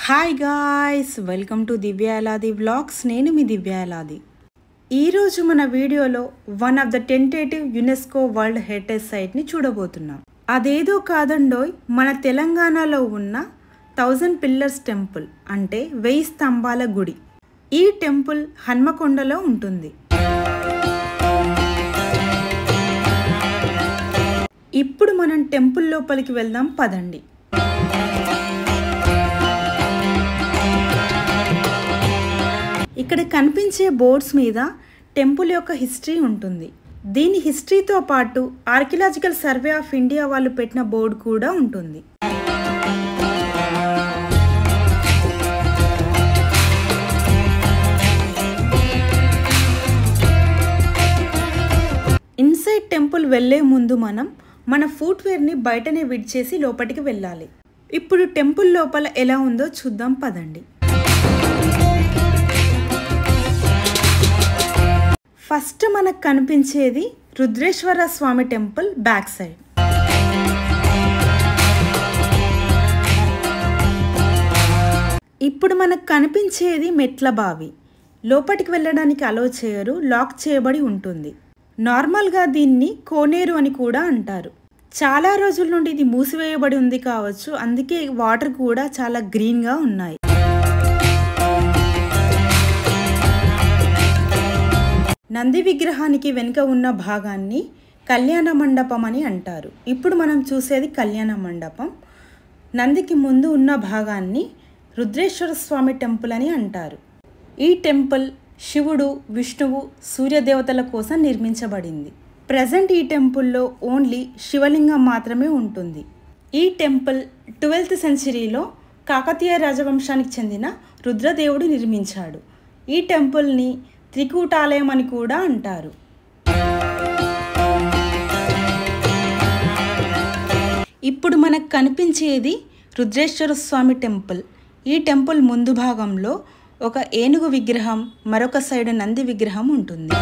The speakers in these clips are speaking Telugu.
హాయ్ గాయ్స్, వెల్కమ్ టు దివ్యాలాది వ్లాగ్స్. నేను మీ దివ్యాలాది. ఈరోజు మన వీడియోలో one of the tentative UNESCO world heritage సైట్ని చూడబోతున్నాం. అదేదో కాదండోయ్, మన తెలంగాణలో ఉన్న 1000 పిల్లర్స్ టెంపుల్, అంటే 1000 స్తంభాల గుడి. ఈ టెంపుల్ హన్మకొండలో ఉంటుంది. ఇప్పుడు మనం టెంపుల్ లోపలికి వెళ్దాం పదండి. ఇక్కడ కనిపించే బోర్డ్స్ మీద టెంపుల్ యొక్క హిస్టరీ ఉంటుంది. దీని హిస్టరీతో పాటు ఆర్కియలాజికల్ సర్వే ఆఫ్ ఇండియా వాళ్ళు పెట్టిన బోర్డు కూడా ఉంటుంది. ఇన్సైడ్ టెంపుల్ వెళ్ళే ముందు మనం మన ఫుట్వేర్ని బయటనే విడిచేసి లోపలికి వెళ్ళాలి. ఇప్పుడు టెంపుల్ లోపల ఎలా ఉందో చూద్దాం పదండి. ఫస్ట్ మనకు కనిపించేది రుద్రేశ్వర స్వామి టెంపుల్ బ్యాక్ సైడ్. ఇప్పుడు మనకు కనిపించేది మెట్ల బావి. లోపలికి వెళ్ళడానికి అలో చేయరు, లాక్ చేయబడి ఉంటుంది. నార్మల్గా దీన్ని కోనేరు అని కూడా అంటారు. చాలా రోజుల నుండి ఇది మూసివేయబడి ఉంది కావచ్చు, అందుకే వాటర్ కూడా చాలా గ్రీన్గా ఉన్నాయి. నంది విగ్రహానికి వెనుక ఉన్న భాగాన్ని కళ్యాణ మండపం అని అంటారు. ఇప్పుడు మనం చూసేది కళ్యాణ మండపం. నందికి ముందు ఉన్న భాగాన్ని రుద్రేశ్వర స్వామి టెంపుల్ అని అంటారు. ఈ టెంపుల్ శివుడు, విష్ణువు, సూర్యదేవతల కోసం నిర్మించబడింది. ప్రజెంట్ ఈ టెంపుల్లో ఓన్లీ శివలింగం మాత్రమే ఉంటుంది. ఈ టెంపుల్ 12th సెంచరీలో కాకతీయ రాజవంశానికి చెందిన రుద్రదేవుడు నిర్మించాడు. ఈ టెంపుల్ని త్రికూటాలయం అని కూడా అంటారు. ఇప్పుడు మనకు కనిపించేది రుద్రేశ్వర స్వామి టెంపుల్. ఈ టెంపుల్ ముందు భాగంలో ఒక ఏనుగు విగ్రహం, మరొక సైడ్ నంది విగ్రహం ఉంటుంది.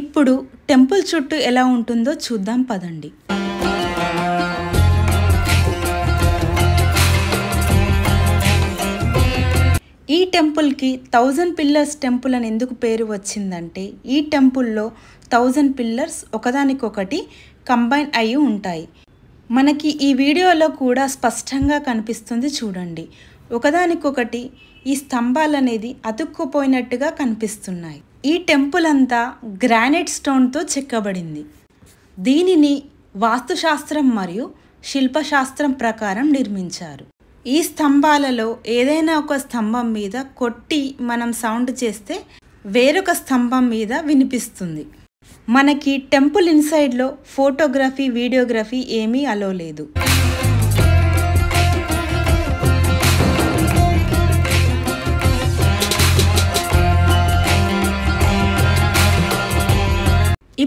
ఇప్పుడు టెంపుల్ చుట్టూ ఎలా ఉంటుందో చూద్దాం పదండి. ఈ టెంపుల్కి 1000 పిల్లర్స్ టెంపుల్ అని ఎందుకు పేరు వచ్చిందంటే, ఈ టెంపుల్లో 1000 పిల్లర్స్ ఒకదానికొకటి కంబైన్ అయి ఉంటాయి. మనకి ఈ వీడియోలో కూడా స్పష్టంగా కనిపిస్తుంది చూడండి. ఒకదానికొకటి ఈ స్తంభాలు అనేది అతుక్కుపోయినట్టుగా కనిపిస్తున్నాయి. ఈ టెంపుల్ అంతా గ్రానైట్ స్టోన్తో చెక్కబడింది. దీనిని వాస్తుశాస్త్రం మరియు శిల్పశాస్త్రం ప్రకారం నిర్మించారు. ఈ స్తంభాలలో ఏదైనా ఒక స్తంభం మీద కొట్టి మనం సౌండ్ చేస్తే వేరొక స్తంభం మీద వినిపిస్తుంది. మనకి టెంపుల్ ఇన్సైడ్లో ఫోటోగ్రఫీ, వీడియోగ్రఫీ ఏమీ అలో లేదు.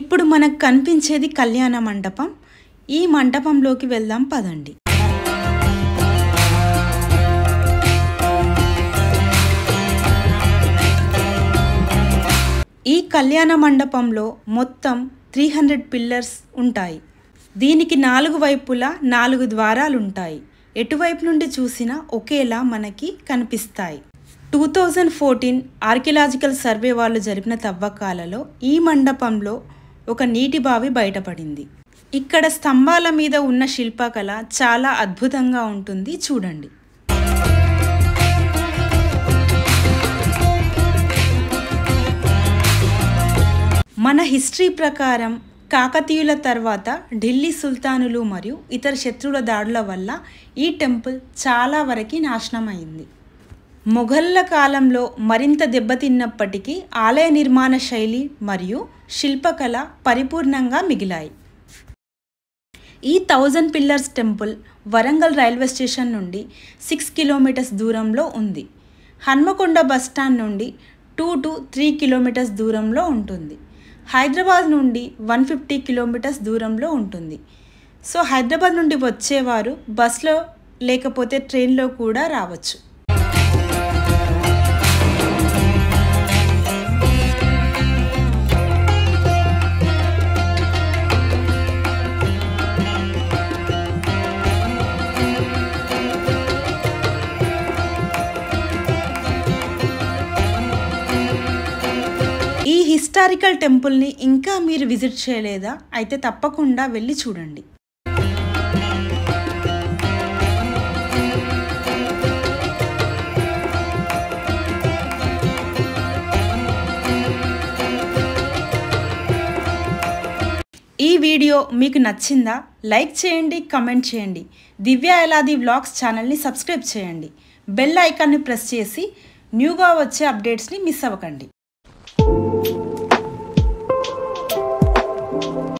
ఇప్పుడు మనకు కనిపించేది కళ్యాణ మండపం. ఈ మండపంలోకి వెళ్దాం పదండి. ఈ కళ్యాణ మండపంలో మొత్తం 300 పిల్లర్స్ ఉంటాయి. దీనికి 4 వైపులా 4 ద్వారాలు ఉంటాయి. ఎటువైపు నుండి చూసినా ఒకేలా మనకి కనిపిస్తాయి. 2014 ఆర్కియలాజికల్ సర్వే వాళ్ళు జరిపిన తవ్వకాలలో ఈ మండపంలో ఒక నీటి బావి బయటపడింది. ఇక్కడ స్తంభాల మీద ఉన్న శిల్పకళ చాలా అద్భుతంగా ఉంటుంది చూడండి. మన హిస్టరీ ప్రకారం కాకతీయుల తర్వాత ఢిల్లీ సుల్తానులు మరియు ఇతర శత్రువుల దాడుల వల్ల ఈ టెంపుల్ చాలా వరకు నాశనమైంది. మొఘళ్ళ కాలంలో మరింత దెబ్బతిన్నప్పటికీ ఆలయ నిర్మాణ శైలి మరియు శిల్పకళ పరిపూర్ణంగా మిగిలాయి. ఈ 1000 pillars temple Warangal railway station నుండి 6 కిలోమీటర్స్ దూరంలో ఉంది. హన్మకొండ బస్టాండ్ నుండి 2 to 3 కిలోమీటర్స్ దూరంలో ఉంటుంది. హైదరాబాద్ నుండి 150 కిలోమీటర్స్ దూరంలో ఉంటుంది. సో హైదరాబాద్ నుండి వచ్చేవారు బస్లో లేకపోతే ట్రైన్లో కూడా రావచ్చు. ఈ హిస్టారికల్ టెంపుల్ని ఇంకా మీరు విజిట్ చేయలేదా? అయితే తప్పకుండా వెళ్ళి చూడండి. ఈ వీడియో మీకు నచ్చిందా? లైక్ చేయండి, కమెంట్ చేయండి. దివ్య ఎలాది వ్లాగ్స్ ఛానల్ని సబ్స్క్రైబ్ చేయండి. బెల్ ఐకాన్ని ప్రెస్ చేసి న్యూగా వచ్చే అప్డేట్స్ని మిస్ అవ్వకండి.